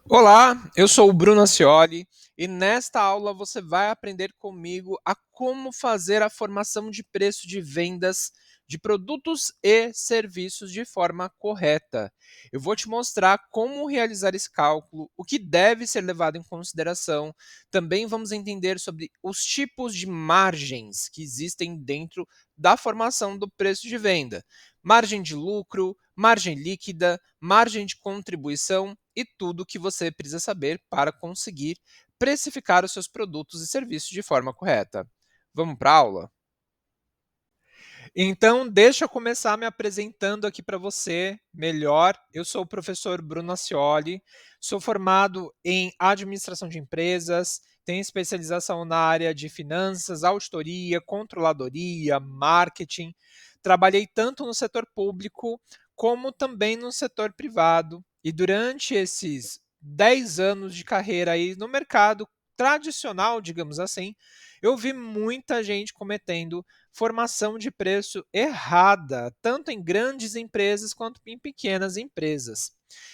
Olá, eu sou o Bruno Ascioli e nesta aula você vai aprender comigo a como fazer a formação de preço de vendas de produtos e serviços de forma correta. Eu vou te mostrar como realizar esse cálculo, o que deve ser levado em consideração. Também vamos entender sobre os tipos de margens que existem dentro da formação do preço de venda. Margem de lucro, margem líquida, margem de contribuição e tudo o que você precisa saber para conseguir precificar os seus produtos e serviços de forma correta. Vamos para a aula? Então, deixa eu começar me apresentando aqui para você melhor. Eu sou o professor Bruno Ascioli, sou formado em administração de empresas, tenho especialização na área de finanças, auditoria, controladoria, marketing. Trabalhei tanto no setor público como também no setor privado. E durante esses 10 anos de carreira aí no mercado tradicional, digamos assim, eu vi muita gente cometendo formação de preço errada, tanto em grandes empresas quanto em pequenas empresas.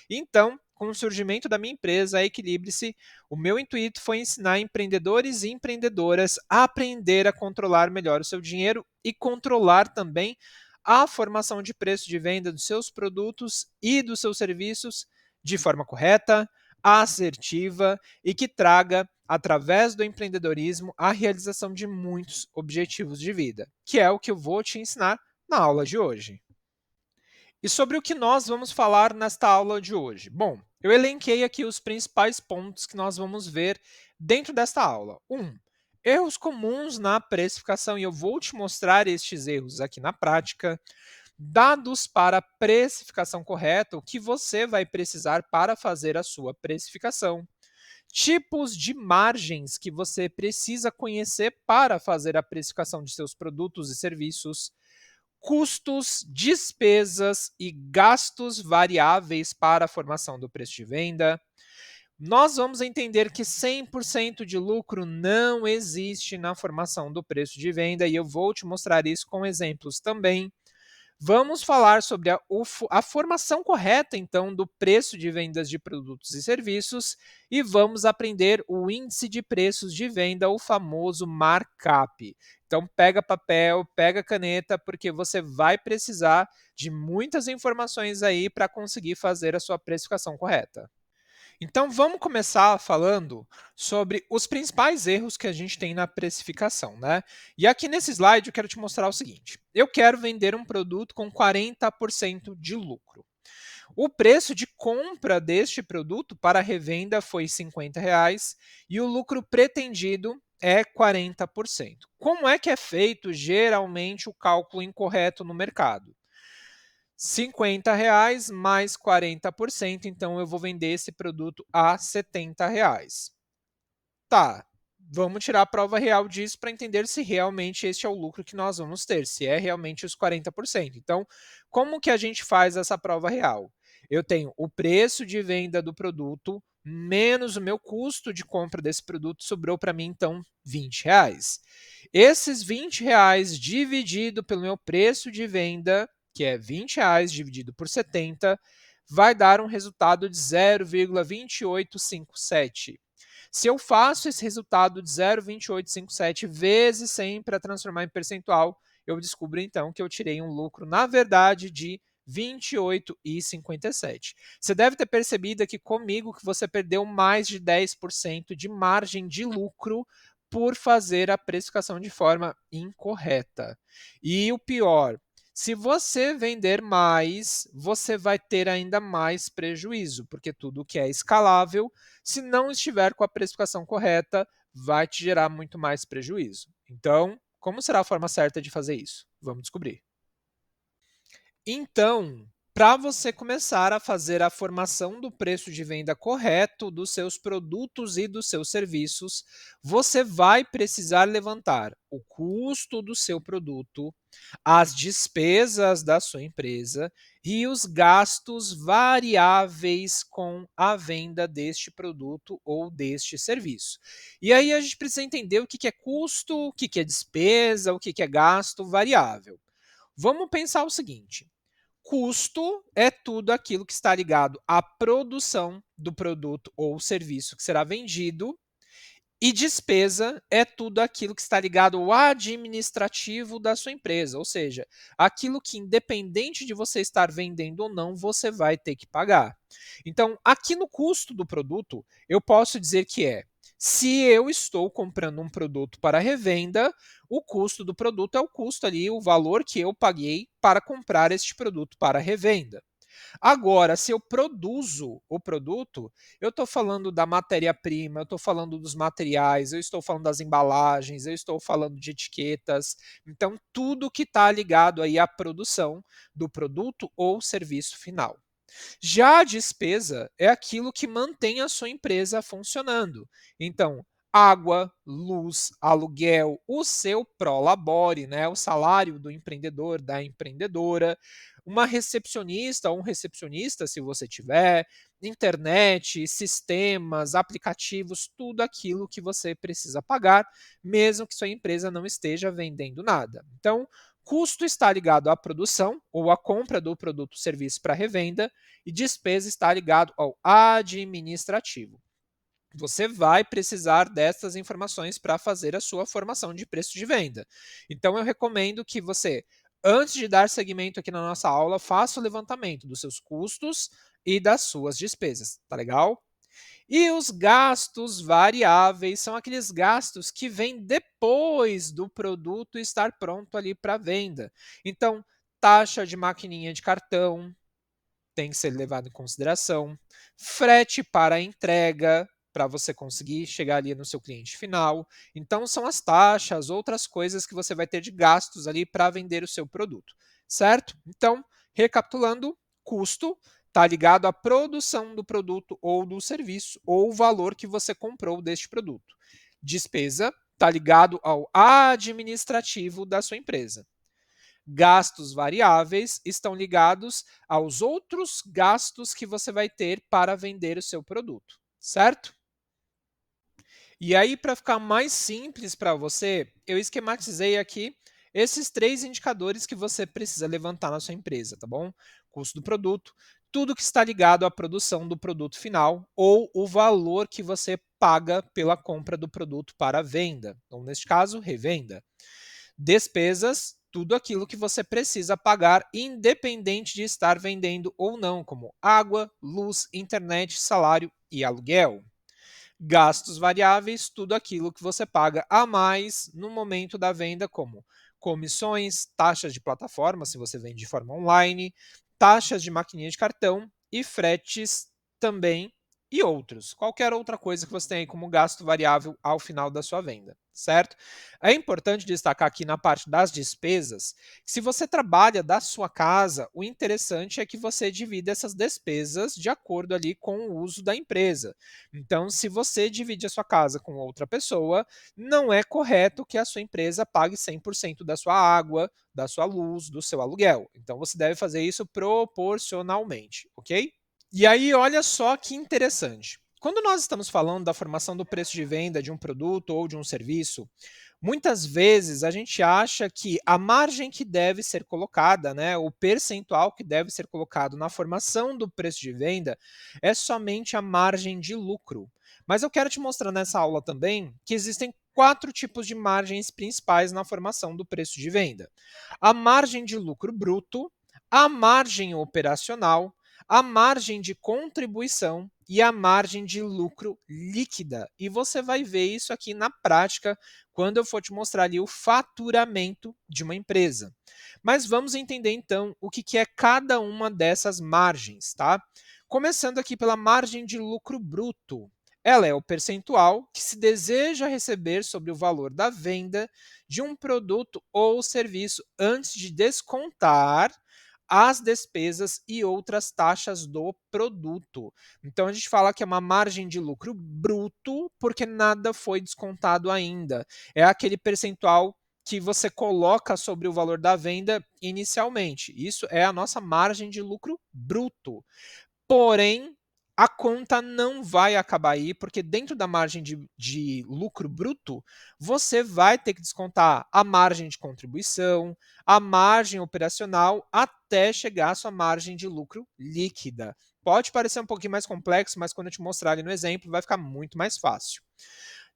Então, com o surgimento da minha empresa, a Equilibre-se, o meu intuito foi ensinar empreendedores e empreendedoras a aprender a controlar melhor o seu dinheiro e controlar também a formação de preço de venda dos seus produtos e dos seus serviços de forma correta, assertiva e que traga, através do empreendedorismo, a realização de muitos objetivos de vida, que é o que eu vou te ensinar na aula de hoje. E sobre o que nós vamos falar nesta aula de hoje? Bom, eu elenquei aqui os principais pontos que nós vamos ver dentro desta aula. 1. Erros comuns na precificação, e eu vou te mostrar estes erros aqui na prática. Dados para precificação correta, o que você vai precisar para fazer a sua precificação. Tipos de margens que você precisa conhecer para fazer a precificação de seus produtos e serviços. Custos, despesas e gastos variáveis para a formação do preço de venda. Nós vamos entender que 100% de lucro não existe na formação do preço de venda e eu vou te mostrar isso com exemplos também. Vamos falar sobre a formação correta, então, do preço de vendas de produtos e serviços e vamos aprender o índice de preços de venda, o famoso markup. Então, pega papel, pega caneta, porque você vai precisar de muitas informações aí para conseguir fazer a sua precificação correta. Então, vamos começar falando sobre os principais erros que a gente tem na precificação, né? E aqui nesse slide eu quero te mostrar o seguinte: eu quero vender um produto com 40% de lucro. O preço de compra deste produto para revenda foi R$ 50 e o lucro pretendido é 40%. Como é que é feito geralmente o cálculo incorreto no mercado? R$ 50 mais 40%, então eu vou vender esse produto a R$ 70. Tá, vamos tirar a prova real disso para entender se realmente este é o lucro que nós vamos ter, se é realmente os 40%. Então, como que a gente faz essa prova real? Eu tenho o preço de venda do produto menos o meu custo de compra desse produto, sobrou para mim então R$ 20. Esses R$ 20 dividido pelo meu preço de venda, que é R$ 20 dividido por 70, vai dar um resultado de 0,2857. Se eu faço esse resultado de 0,2857 vezes 100 para transformar em percentual, eu descubro então que eu tirei um lucro, na verdade, de 28,57. Você deve ter percebido aqui comigo que você perdeu mais de 10% de margem de lucro por fazer a precificação de forma incorreta. E o pior, se você vender mais, você vai ter ainda mais prejuízo, porque tudo que é escalável, se não estiver com a precificação correta, vai te gerar muito mais prejuízo. Então, como será a forma certa de fazer isso? Vamos descobrir. Então, para você começar a fazer a formação do preço de venda correto dos seus produtos e dos seus serviços, você vai precisar levantar o custo do seu produto, as despesas da sua empresa e os gastos variáveis com a venda deste produto ou deste serviço. E aí a gente precisa entender o que é custo, o que é despesa, o que é gasto variável. Vamos pensar o seguinte: custo é tudo aquilo que está ligado à produção do produto ou serviço que será vendido, e despesa é tudo aquilo que está ligado ao administrativo da sua empresa, ou seja, aquilo que independente de você estar vendendo ou não, você vai ter que pagar. Então, aqui no custo do produto, eu posso dizer que se eu estou comprando um produto para revenda, o custo do produto é o custo ali, o valor que eu paguei para comprar este produto para revenda. Agora, se eu produzo o produto, eu estou falando da matéria-prima, eu estou falando dos materiais, eu estou falando das embalagens, eu estou falando de etiquetas. Então, tudo que está ligado aí à produção do produto ou serviço final. Já a despesa é aquilo que mantém a sua empresa funcionando. Então, água, luz, aluguel, o seu prolabore, né, o salário do empreendedor, da empreendedora, uma recepcionista ou um recepcionista, se você tiver, internet, sistemas, aplicativos, tudo aquilo que você precisa pagar, mesmo que sua empresa não esteja vendendo nada. Então, custo está ligado à produção ou à compra do produto ou serviço para revenda, e despesa está ligado ao administrativo. Você vai precisar dessas informações para fazer a sua formação de preço de venda. Então, eu recomendo que você, antes de dar seguimento aqui na nossa aula, faça o levantamento dos seus custos e das suas despesas, tá legal? E os gastos variáveis são aqueles gastos que vêm depois do produto estar pronto ali para venda. Então, taxa de maquininha de cartão, tem que ser levado em consideração. Frete para a entrega, para você conseguir chegar ali no seu cliente final. Então, são as taxas, outras coisas que você vai ter de gastos ali para vender o seu produto, certo? Então, recapitulando, custo está ligado à produção do produto ou do serviço, ou o valor que você comprou deste produto. Despesa está ligado ao administrativo da sua empresa. Gastos variáveis estão ligados aos outros gastos que você vai ter para vender o seu produto, certo? E aí, para ficar mais simples para você, eu esquematizei aqui esses três indicadores que você precisa levantar na sua empresa, tá bom? Custo do produto, tudo que está ligado à produção do produto final ou o valor que você paga pela compra do produto para venda, ou neste caso, revenda. Despesas, tudo aquilo que você precisa pagar, independente de estar vendendo ou não, como água, luz, internet, salário e aluguel. Gastos variáveis, tudo aquilo que você paga a mais no momento da venda, como comissões, taxas de plataforma, se você vende de forma online, taxas de maquininha de cartão e fretes também, e outros. Qualquer outra coisa que você tem aí como gasto variável ao final da sua venda, certo? É importante destacar aqui na parte das despesas, que se você trabalha da sua casa, o interessante é que você divida essas despesas de acordo ali com o uso da empresa. Então, se você divide a sua casa com outra pessoa, não é correto que a sua empresa pague 100% da sua água, da sua luz, do seu aluguel. Então, você deve fazer isso proporcionalmente, ok? E aí, olha só que interessante. Quando nós estamos falando da formação do preço de venda de um produto ou de um serviço, muitas vezes a gente acha que a margem que deve ser colocada, né, o percentual que deve ser colocado na formação do preço de venda é somente a margem de lucro. Mas eu quero te mostrar nessa aula também que existem quatro tipos de margens principais na formação do preço de venda: a margem de lucro bruto, a margem operacional, a margem de contribuição e a margem de lucro líquida. E você vai ver isso aqui na prática quando eu for te mostrar ali o faturamento de uma empresa. Mas vamos entender então o que é cada uma dessas margens, tá? Começando aqui pela margem de lucro bruto. Ela é o percentual que se deseja receber sobre o valor da venda de um produto ou serviço antes de descontar as despesas e outras taxas do produto. Então a gente fala que é uma margem de lucro bruto porque nada foi descontado ainda. É aquele percentual que você coloca sobre o valor da venda inicialmente. Isso é a nossa margem de lucro bruto. Porém, a conta não vai acabar aí, porque dentro da margem de lucro bruto, você vai ter que descontar a margem de contribuição, a margem operacional, até chegar à sua margem de lucro líquida. Pode parecer um pouquinho mais complexo, mas quando eu te mostrar ali no exemplo, vai ficar muito mais fácil.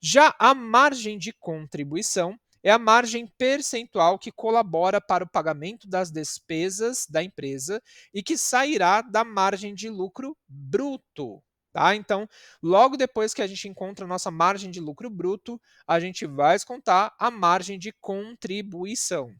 Já a margem de contribuição é a margem percentual que colabora para o pagamento das despesas da empresa e que sairá da margem de lucro bruto. Tá? Então, logo depois que a gente encontra a nossa margem de lucro bruto, a gente vai descontar a margem de contribuição.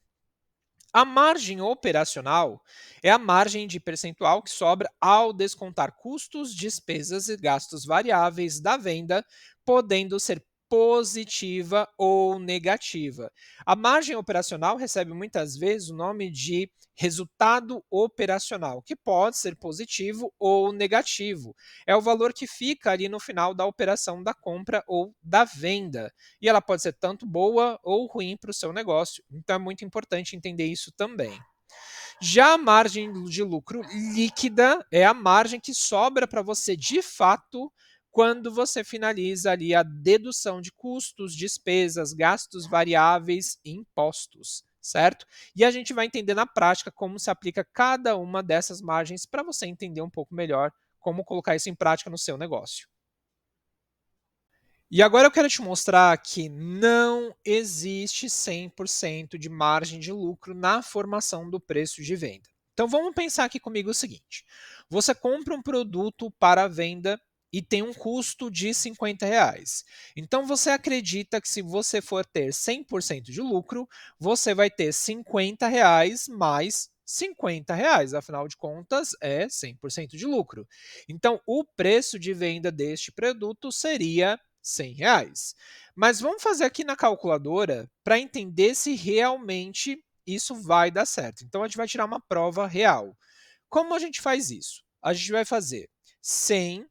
A margem operacional é a margem de percentual que sobra ao descontar custos, despesas e gastos variáveis da venda, podendo ser positiva ou negativa. A margem operacional recebe muitas vezes o nome de resultado operacional, que pode ser positivo ou negativo. É o valor que fica ali no final da operação da compra ou da venda e ela pode ser tanto boa ou ruim para o seu negócio. Então é muito importante entender isso também. Já a margem de lucro líquida é a margem que sobra para você de fato quando você finaliza ali a dedução de custos, despesas, gastos variáveis e impostos, certo? E a gente vai entender na prática como se aplica cada uma dessas margens para você entender um pouco melhor como colocar isso em prática no seu negócio. E agora eu quero te mostrar que não existe 100% de margem de lucro na formação do preço de venda. Então vamos pensar aqui comigo o seguinte: você compra um produto para venda e tem um custo de R$ 50. Então você acredita que se você for ter 100% de lucro, você vai ter R$ 50 mais R$ 50, afinal de contas é 100% de lucro. Então o preço de venda deste produto seria R$ 100. Mas vamos fazer aqui na calculadora para entender se realmente isso vai dar certo. Então a gente vai tirar uma prova real. Como a gente faz isso? A gente vai fazer 100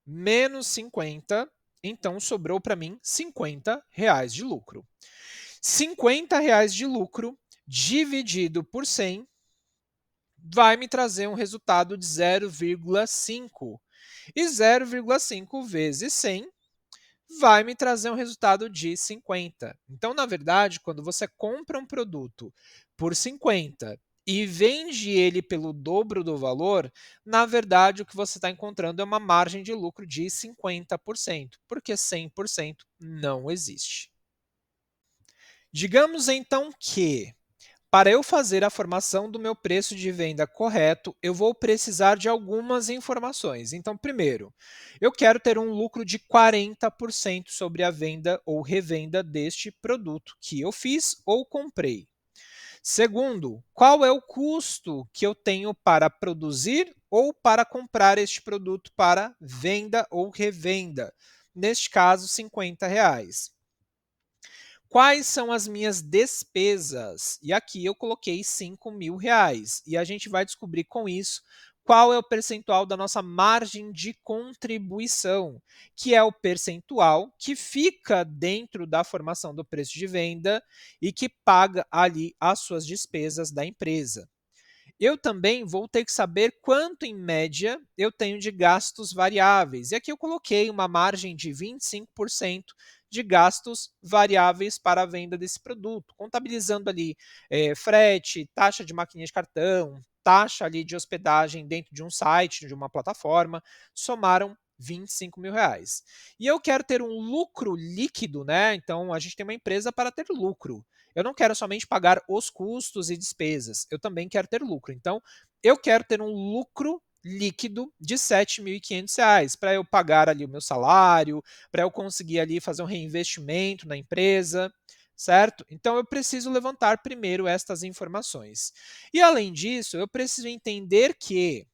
menos 50, então sobrou para mim R$ 50 de lucro. R$ 50 de lucro dividido por 100 vai me trazer um resultado de 0,5. E 0,5 vezes 100 vai me trazer um resultado de 50. Então, na verdade, quando você compra um produto por 50 e vende ele pelo dobro do valor, na verdade o que você está encontrando é uma margem de lucro de 50%, porque 100% não existe. Digamos então que para eu fazer a formação do meu preço de venda correto, eu vou precisar de algumas informações. Então, primeiro, eu quero ter um lucro de 40% sobre a venda ou revenda deste produto que eu fiz ou comprei. Segundo, qual é o custo que eu tenho para produzir ou para comprar este produto para venda ou revenda? Neste caso, R$ 50. Quais são as minhas despesas? E aqui eu coloquei R$ 5.000. E a gente vai descobrir com isso qual é o percentual da nossa margem de contribuição, que é o percentual que fica dentro da formação do preço de venda e que paga ali as suas despesas da empresa. Eu também vou ter que saber quanto, em média, eu tenho de gastos variáveis. E aqui eu coloquei uma margem de 25% de gastos variáveis para a venda desse produto, contabilizando ali frete, taxa de maquininha de cartão, taxa ali de hospedagem dentro de um site, de uma plataforma, somaram R$ 25.000. E eu quero ter um lucro líquido, né? Então a gente tem uma empresa para ter lucro. Eu não quero somente pagar os custos e despesas, eu também quero ter lucro. Então, eu quero ter um lucro líquido de R$ 7.500 para eu pagar ali o meu salário, para eu conseguir ali fazer um reinvestimento na empresa, certo? Então eu preciso levantar primeiro estas informações. E além disso, eu preciso entender que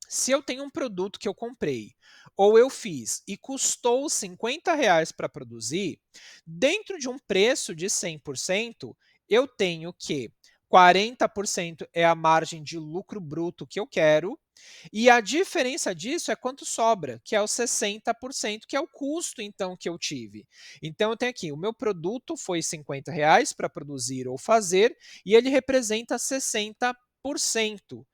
se eu tenho um produto que eu comprei ou eu fiz e custou R$ 50 para produzir, dentro de um preço de 100%, eu tenho que 40% é a margem de lucro bruto que eu quero, e a diferença disso é quanto sobra, que é os 60%, que é o custo então que eu tive. Então eu tenho aqui, o meu produto foi R$ 50 para produzir ou fazer, e ele representa 60% 40%,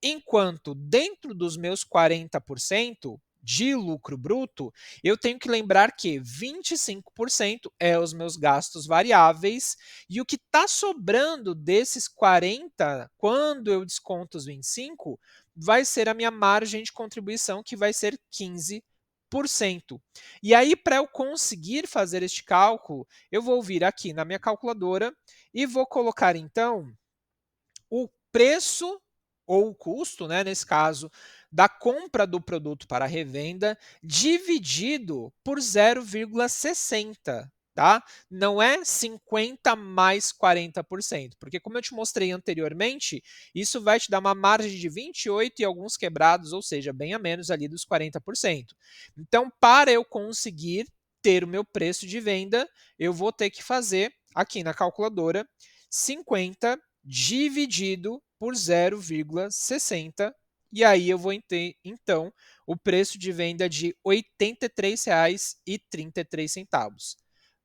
enquanto dentro dos meus 40% de lucro bruto, eu tenho que lembrar que 25% é os meus gastos variáveis e o que está sobrando desses 40, quando eu desconto os 25, vai ser a minha margem de contribuição, que vai ser 15%. E aí, para eu conseguir fazer este cálculo, eu vou vir aqui na minha calculadora e vou colocar, então, o preço ou o custo, né, nesse caso, da compra do produto para revenda dividido por 0,60, tá? Não é 50 mais 40%, porque como eu te mostrei anteriormente, isso vai te dar uma margem de 28 e alguns quebrados, ou seja, bem a menos ali dos 40%. Então, para eu conseguir ter o meu preço de venda, eu vou ter que fazer aqui na calculadora 50 dividido por 0,60, e aí eu vou ter, então, o preço de venda de R$ 83,33.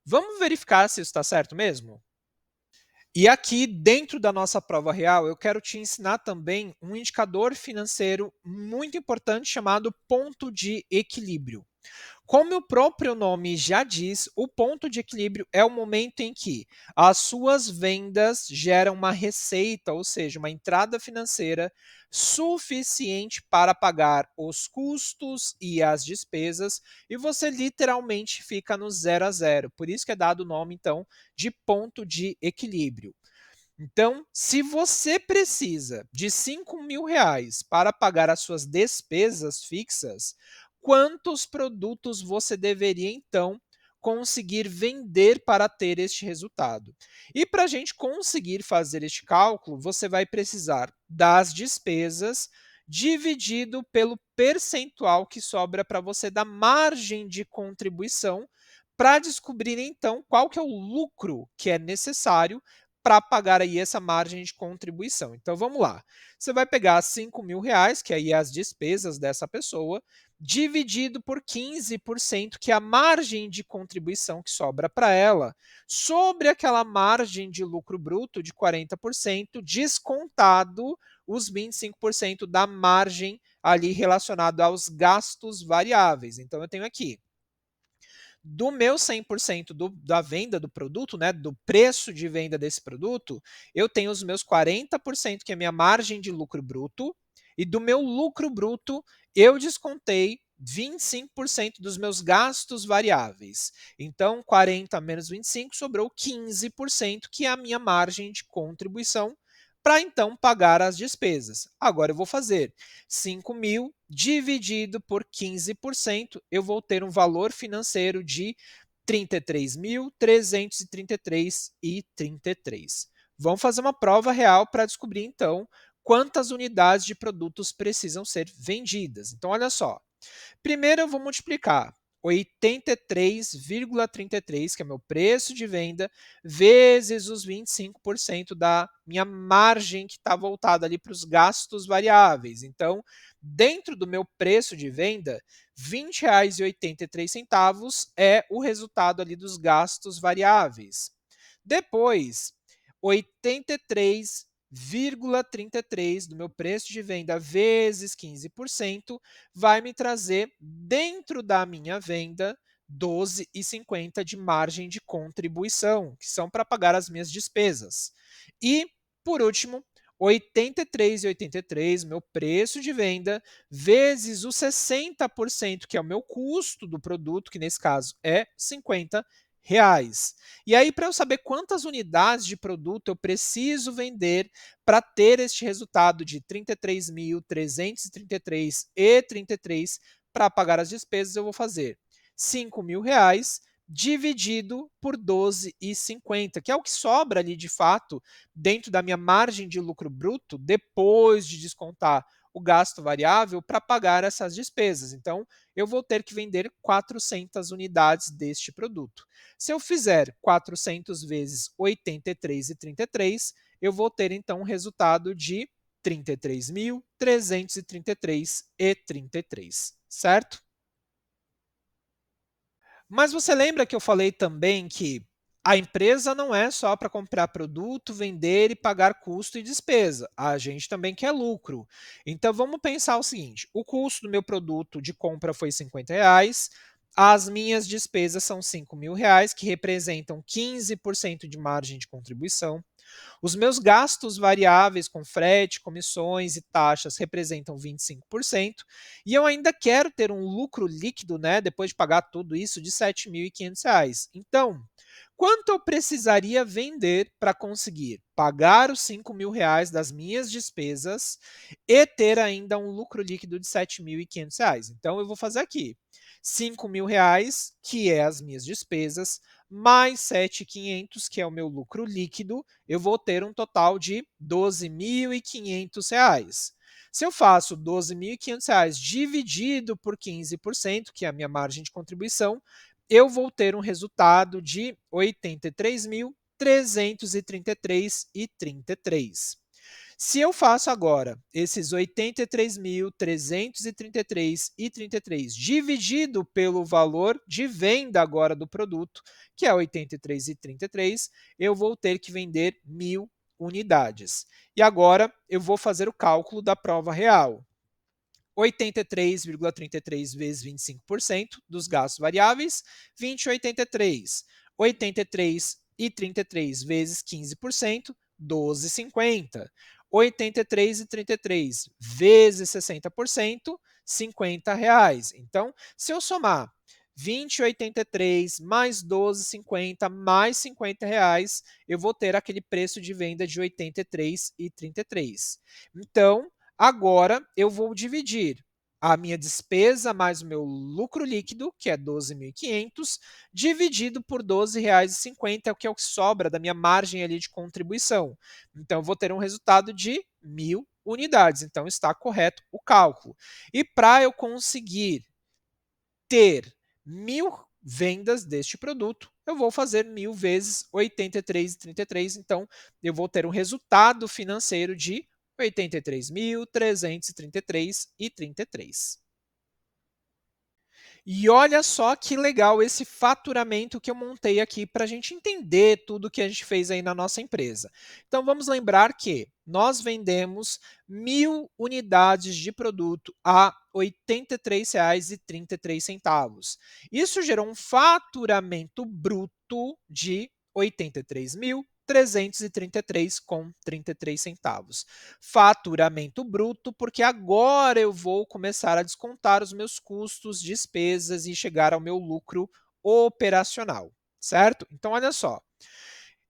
Vamos verificar se isso está certo mesmo? E aqui, dentro da nossa prova real, eu quero te ensinar também um indicador financeiro muito importante chamado ponto de equilíbrio. Como o próprio nome já diz, o ponto de equilíbrio é o momento em que as suas vendas geram uma receita, ou seja, uma entrada financeira suficiente para pagar os custos e as despesas, e você literalmente fica no zero a zero. Por isso que é dado o nome, então, de ponto de equilíbrio. Então, se você precisa de R$ 5.000 para pagar as suas despesas fixas, quantos produtos você deveria então conseguir vender para ter este resultado? E para a gente conseguir fazer este cálculo, você vai precisar das despesas dividido pelo percentual que sobra para você da margem de contribuição, para descobrir então qual que é o lucro que é necessário para pagar aí essa margem de contribuição. Então vamos lá. Você vai pegar R$ 5.000, que aí é as despesas dessa pessoa, dividido por 15%, que é a margem de contribuição que sobra para ela, sobre aquela margem de lucro bruto de 40%, descontado os 25% da margem ali relacionado aos gastos variáveis. Então eu tenho aqui do meu 100% da venda do produto, né, do preço de venda desse produto, eu tenho os meus 40%, que é a minha margem de lucro bruto, e do meu lucro bruto, eu descontei 25% dos meus gastos variáveis. Então, 40 menos 25 sobrou 15%, que é a minha margem de contribuição, para então pagar as despesas. Agora eu vou fazer 5.000 dividido por 15%, eu vou ter um valor financeiro de R$ 33.333,33. Vamos fazer uma prova real para descobrir, então, quantas unidades de produtos precisam ser vendidas. Então, olha só. Primeiro eu vou multiplicar 83,33, que é meu preço de venda, vezes os 25% da minha margem que está voltada ali para os gastos variáveis. Então, dentro do meu preço de venda, R$ 20,83 é o resultado ali dos gastos variáveis. Depois, 83,33 do meu preço de venda vezes 15% vai me trazer, dentro da minha venda, 12,50 de margem de contribuição, que são para pagar as minhas despesas. E, por último, 83,83, meu preço de venda, vezes os 60%, que é o meu custo do produto, que nesse caso é 50 reais. E aí, para eu saber quantas unidades de produto eu preciso vender para ter este resultado de R$ 33.333,33 para pagar as despesas, eu vou fazer R$ 5.000 dividido por 12,50, que é o que sobra ali de fato dentro da minha margem de lucro bruto, depois de descontar o gasto variável, para pagar essas despesas. Então, eu vou ter que vender 400 unidades deste produto. Se eu fizer 400 vezes 83,33, eu vou ter então um resultado de R$ 33.333,33, certo? Mas você lembra que eu falei também que A empresa não é só para comprar produto, vender e pagar custo e despesa. A gente também quer lucro. Então vamos pensar o seguinte: o custo do meu produto de compra foi R$ 50, as minhas despesas são R$ 5.000, que representam 15% de margem de contribuição. Os meus gastos variáveis com frete, comissões e taxas representam 25%, e eu ainda quero ter um lucro líquido, né, depois de pagar tudo isso, de R$ 7.500. Então, quanto eu precisaria vender para conseguir pagar os R$ 5.000 das minhas despesas e ter ainda um lucro líquido de R$ 7.500? Então, eu vou fazer aqui R$ 5.000, que é as minhas despesas, mais 7.500, que é o meu lucro líquido, eu vou ter um total de R$ 12.500. Se eu faço R$ 12.500 dividido por 15%, que é a minha margem de contribuição, eu vou ter um resultado de R$ 83.333,33. Se eu faço agora esses 83.333,33 dividido pelo valor de venda agora do produto, que é 83,33, eu vou ter que vender 1.000 unidades. E agora eu vou fazer o cálculo da prova real. 83,33 vezes 25% dos gastos variáveis, 20,83. 83,33 vezes 15%, 12,50. 83,33 vezes 60%, R$ 50. Então, se eu somar 20,83 mais 12,50 mais R$ 50, eu vou ter aquele preço de venda de 83,33. Então, agora eu vou dividir a minha despesa mais o meu lucro líquido, que é 12.500, dividido por R$ 12,50, que é o que sobra da minha margem ali de contribuição. Então, eu vou ter um resultado de 1.000 unidades. Então, está correto o cálculo. E para eu conseguir ter 1.000 vendas deste produto, eu vou fazer 1.000 vezes 83,33. Então, eu vou ter um resultado financeiro de 83.333,33. E olha só que legal esse faturamento que eu montei aqui para a gente entender tudo que a gente fez aí na nossa empresa. Então vamos lembrar que nós vendemos 1.000 unidades de produto a R$ 83,33. Isso gerou um faturamento bruto de 83.333,33. Faturamento bruto, porque agora eu vou começar a descontar os meus custos, despesas e chegar ao meu lucro operacional, certo? Então, olha só.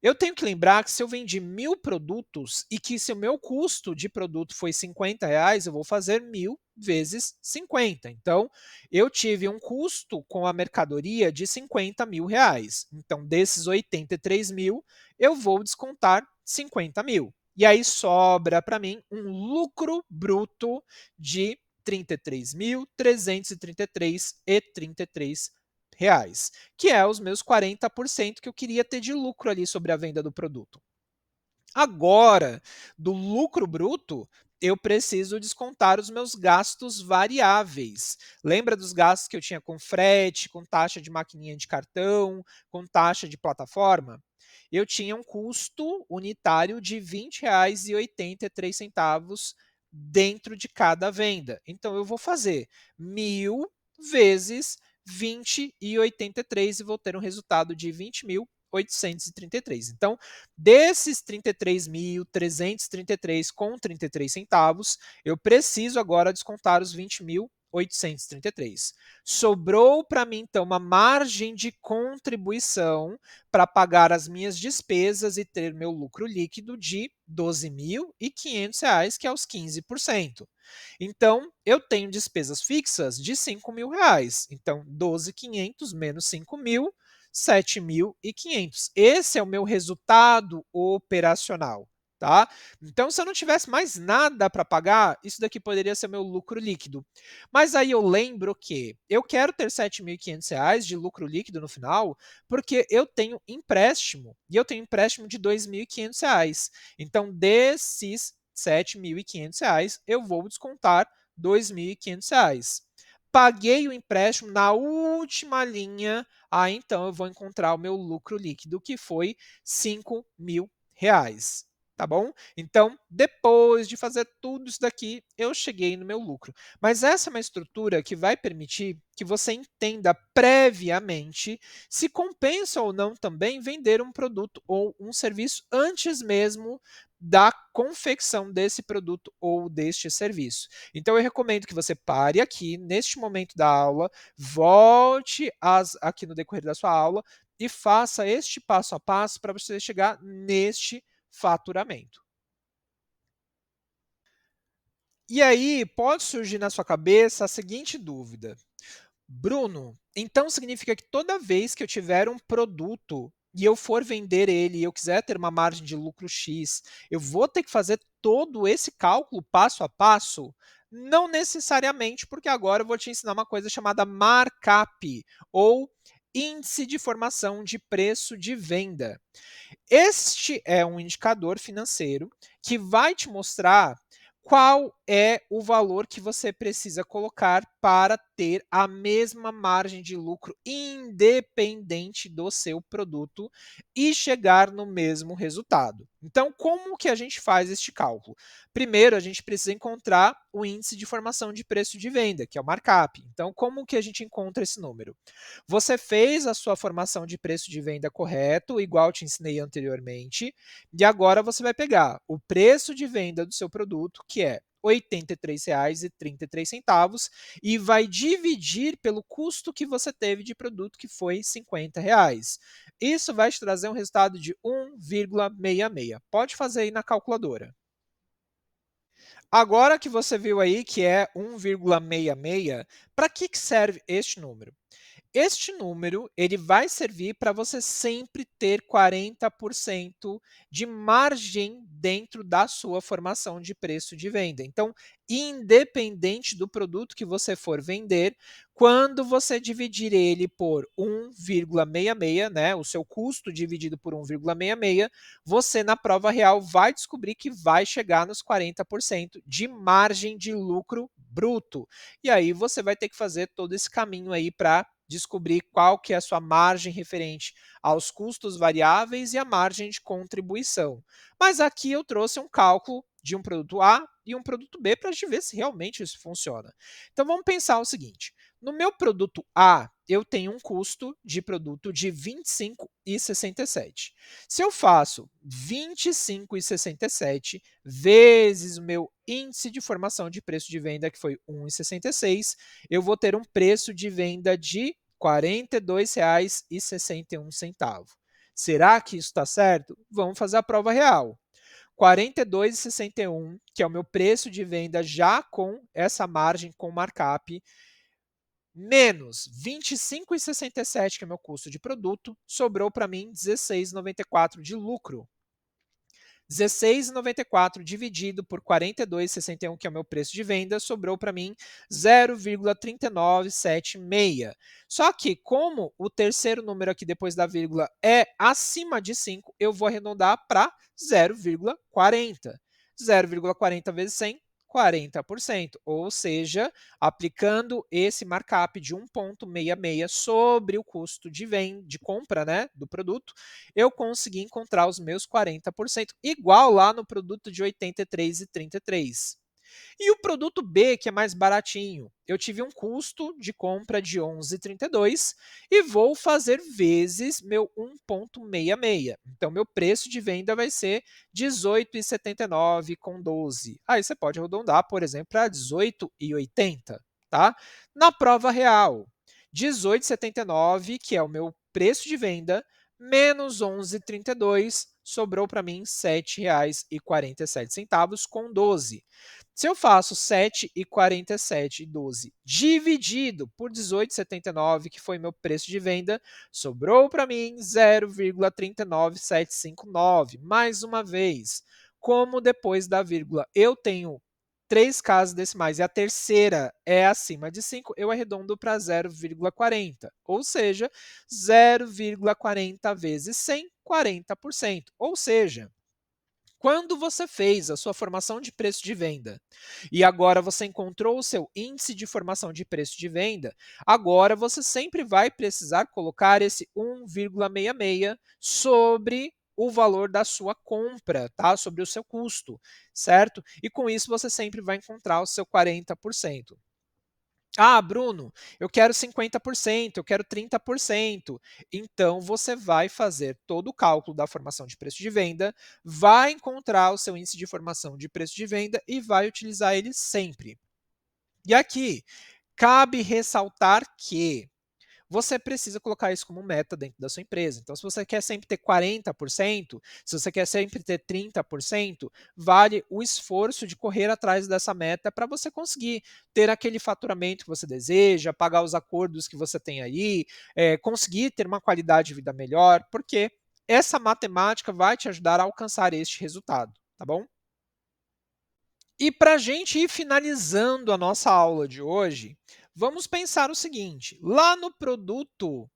Eu tenho que lembrar que se eu vendi 1.000 produtos e que se o meu custo de produto foi R$ 50, eu vou fazer 1.000 vezes 50. Então, eu tive um custo com a mercadoria de R$ 50.000. Então, desses 83.000, eu vou descontar 50.000. E aí sobra para mim um lucro bruto de 33.333,33 reais, que é os meus 40% que eu queria ter de lucro ali sobre a venda do produto. Agora, do lucro bruto, eu preciso descontar os meus gastos variáveis. Lembra dos gastos que eu tinha com frete, com taxa de maquininha de cartão, com taxa de plataforma? Eu tinha um custo unitário de R$ 20,83 dentro de cada venda. Então, eu vou fazer 1.000 vezes 20,83 e vou ter um resultado de 20.833. Então, desses 33.333 com 33 centavos, eu preciso agora descontar os 20.833. Sobrou para mim, então, uma margem de contribuição para pagar as minhas despesas e ter meu lucro líquido de R$ 12.500, que é os 15%. Então, eu tenho despesas fixas de R$ 5.000. Então, 12.500 menos 5.000, 7.500. Esse é o meu resultado operacional. Tá? Então, se eu não tivesse mais nada para pagar, isso daqui poderia ser meu lucro líquido. Mas aí eu lembro que eu quero ter R$ 7.500 de lucro líquido no final, porque eu tenho empréstimo, e eu tenho empréstimo de R$ 2.500. Então, desses R$ 7.500, eu vou descontar R$ 2.500. paguei o empréstimo na última linha, aí então eu vou encontrar o meu lucro líquido, que foi R$ 5.000, tá bom? Então, depois de fazer tudo isso daqui, eu cheguei no meu lucro. Mas essa é uma estrutura que vai permitir que você entenda previamente se compensa ou não também vender um produto ou um serviço antes mesmo da confecção desse produto ou deste serviço. Então eu recomendo que você pare aqui, neste momento da aula, volte aqui no decorrer da sua aula e faça este passo a passo para você chegar neste faturamento. E aí pode surgir na sua cabeça a seguinte dúvida: Bruno, então significa que toda vez que eu tiver um produto e eu for vender ele e eu quiser ter uma margem de lucro X, eu vou ter que fazer todo esse cálculo passo a passo? Não necessariamente, porque agora eu vou te ensinar uma coisa chamada markup, ou índice de formação de preço de venda. Este é um indicador financeiro que vai te mostrar qual é o valor que você precisa colocar para ter a mesma margem de lucro independente do seu produto e chegar no mesmo resultado. Então, como que a gente faz este cálculo? Primeiro, a gente precisa encontrar o índice de formação de preço de venda, que é o markup. Então, como que a gente encontra esse número? Você fez a sua formação de preço de venda correto, igual te ensinei anteriormente, e agora você vai pegar o preço de venda do seu produto, que é R$ 83,33, e vai dividir pelo custo que você teve de produto, que foi R$ 50. Isso vai te trazer um resultado de 1,66. Pode fazer aí na calculadora. Agora que você viu aí que é 1,66, para que serve este número? Este número ele vai servir para você sempre ter 40% de margem dentro da sua formação de preço de venda. Então, independente do produto que você for vender, quando você dividir ele por 1,66, né, o seu custo dividido por 1,66, você na prova real vai descobrir que vai chegar nos 40% de margem de lucro bruto. E aí você vai ter que fazer todo esse caminho aí para descobrir qual que é a sua margem referente aos custos variáveis e a margem de contribuição. Mas aqui eu trouxe um cálculo de um produto A e um produto B para a gente ver se realmente isso funciona. Então vamos pensar o seguinte: no meu produto A, eu tenho um custo de produto de R$ 25,67. Se eu faço R$ 25,67 vezes o meu índice de formação de preço de venda, que foi 1,66, eu vou ter um preço de venda de R$ 42,61. Será que isso está certo? Vamos fazer a prova real. R$ 42,61, que é o meu preço de venda já com essa margem com markup, menos R$ 25,67, que é o meu custo de produto, sobrou para mim R$ 16,94 de lucro. 16,94 dividido por 42,61, que é o meu preço de venda, sobrou para mim 0,3976. Só que, como o terceiro número aqui depois da vírgula é acima de 5, eu vou arredondar para 0,40. 0,40 vezes 100, 40%. Ou seja, aplicando esse markup de 1,66 sobre o custo de compra, né, do produto, eu consegui encontrar os meus 40%, igual lá no produto de R$ 83,33. E o produto B, que é mais baratinho, eu tive um custo de compra de 11,32 e vou fazer vezes meu 1,66. Então, meu preço de venda vai ser 18,79,12. Aí você pode arredondar, por exemplo, para 18,80, tá? Na prova real, 18,79, que é o meu preço de venda, menos 11,32, sobrou para mim R$ 7,47 com 12. Se eu faço 7,47 dividido por 18,79, que foi meu preço de venda, sobrou para mim 0,39759. Mais uma vez, como depois da vírgula eu tenho três casas decimais e a terceira é acima de 5, eu arredondo para 0,40, ou seja, 0,40 vezes 100, 40%. Ou seja, Quando você fez a sua formação de preço de venda e agora você encontrou o seu índice de formação de preço de venda, agora você sempre vai precisar colocar esse 1,66 sobre o valor da sua compra, tá? Sobre o seu custo, certo? E com isso você sempre vai encontrar o seu 40%. Ah, Bruno, eu quero 50%, eu quero 30%. Então, você vai fazer todo o cálculo da formação de preço de venda, vai encontrar o seu índice de formação de preço de venda e vai utilizar ele sempre. E aqui, cabe ressaltar que você precisa colocar isso como meta dentro da sua empresa. Então, se você quer sempre ter 40%, se você quer sempre ter 30%, vale o esforço de correr atrás dessa meta para você conseguir ter aquele faturamento que você deseja, pagar os acordos que você tem aí, conseguir ter uma qualidade de vida melhor, porque essa matemática vai te ajudar a alcançar este resultado, tá bom? E para a gente ir finalizando a nossa aula de hoje, vamos pensar o seguinte: lá no produto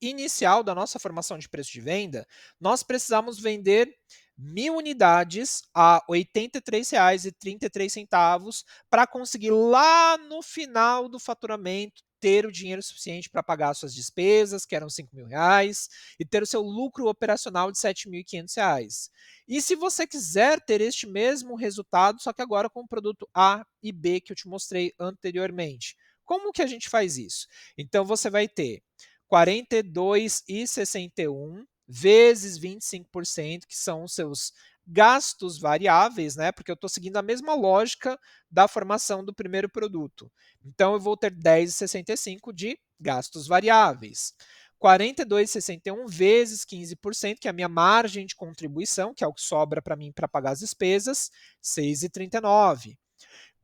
inicial da nossa formação de preço de venda, nós precisamos vender 1.000 unidades a R$ 83,33 para conseguir lá no final do faturamento ter o dinheiro suficiente para pagar suas despesas, que eram R$ 5.000, e ter o seu lucro operacional de R$ 7.500. E se você quiser ter este mesmo resultado, só que agora com o produto A e B que eu te mostrei anteriormente, como que a gente faz isso? Então você vai ter 42,61 vezes 25%, que são os seus gastos variáveis, né? Porque eu estou seguindo a mesma lógica da formação do primeiro produto. Então, eu vou ter 10,65 de gastos variáveis. 42,61 vezes 15%, que é a minha margem de contribuição, que é o que sobra para mim para pagar as despesas, 6,39.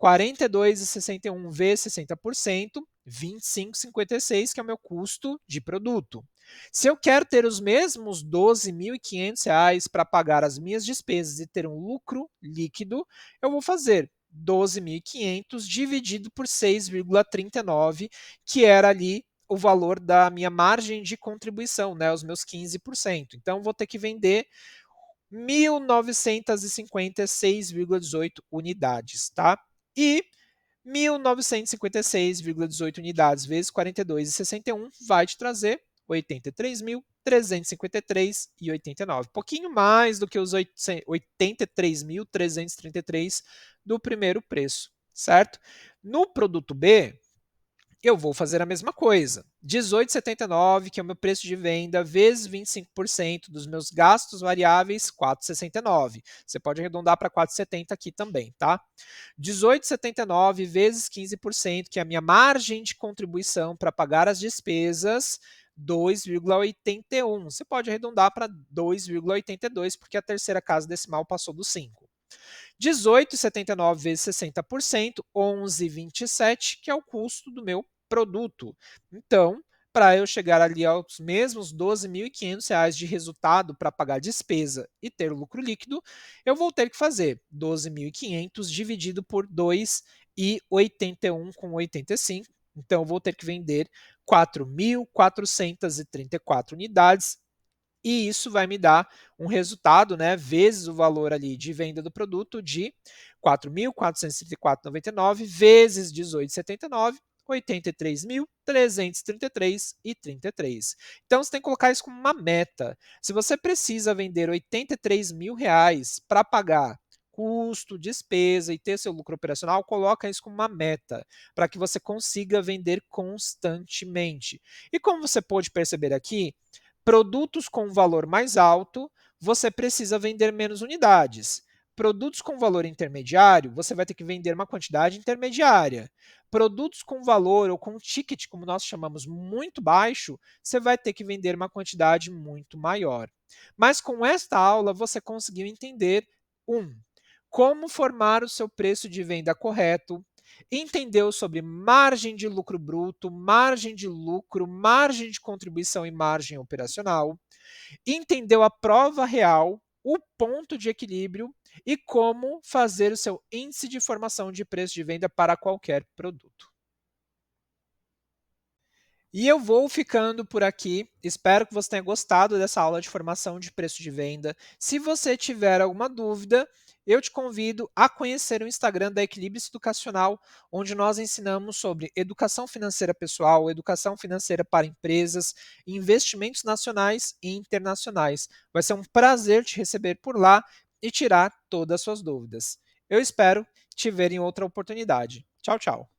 42,61 vezes 60%, 25,56, que é o meu custo de produto. Se eu quero ter os mesmos R$ 12.500 para pagar as minhas despesas e ter um lucro líquido, eu vou fazer 12.500 dividido por 6,39, que era ali o valor da minha margem de contribuição, né, os meus 15%. Então, vou ter que vender 1.956,18 unidades, tá? E 1.956,18 unidades vezes 42,61 vai te trazer 83.353,89. Pouquinho mais do que os 83.333 do primeiro preço, certo? No produto B, eu vou fazer a mesma coisa. 18,79, que é o meu preço de venda, vezes 25% dos meus gastos variáveis, 4,69. Você pode arredondar para 4,70 aqui também, tá? 18,79 vezes 15%, que é a minha margem de contribuição para pagar as despesas, 2,81. Você pode arredondar para 2,82, porque a terceira casa decimal passou do 5. 18,79 vezes 60%, 11,27, que é o custo do meu produto. Então, para eu chegar ali aos mesmos R$ 12.500 de resultado para pagar despesa e ter o lucro líquido, eu vou ter que fazer 12.500 dividido por 2,81,85. Então, eu vou ter que vender 4.434 unidades e isso vai me dar um resultado, né, vezes o valor ali de venda do produto de 4.434,99 vezes 18,79, 83.333,33. Então você tem que colocar isso como uma meta. Se você precisa vender R$ 83.000 para pagar custo, despesa e ter seu lucro operacional, coloca isso como uma meta, para que você consiga vender constantemente. E como você pode perceber aqui, produtos com valor mais alto, você precisa vender menos unidades. Produtos com valor intermediário, você vai ter que vender uma quantidade intermediária. Produtos com valor ou com ticket, como nós chamamos, muito baixo, você vai ter que vender uma quantidade muito maior. Mas com esta aula, você conseguiu entender como formar o seu preço de venda correto, entendeu sobre margem de lucro bruto, margem de lucro, margem de contribuição e margem operacional, entendeu a prova real, o ponto de equilíbrio e como fazer o seu índice de formação de preço de venda para qualquer produto. E eu vou ficando por aqui. Espero que você tenha gostado dessa aula de formação de preço de venda. Se você tiver alguma dúvida, eu te convido a conhecer o Instagram da Equilíbrio Educacional, onde nós ensinamos sobre educação financeira pessoal, educação financeira para empresas, investimentos nacionais e internacionais. Vai ser um prazer te receber por lá e tirar todas as suas dúvidas. Eu espero te ver em outra oportunidade. Tchau, tchau.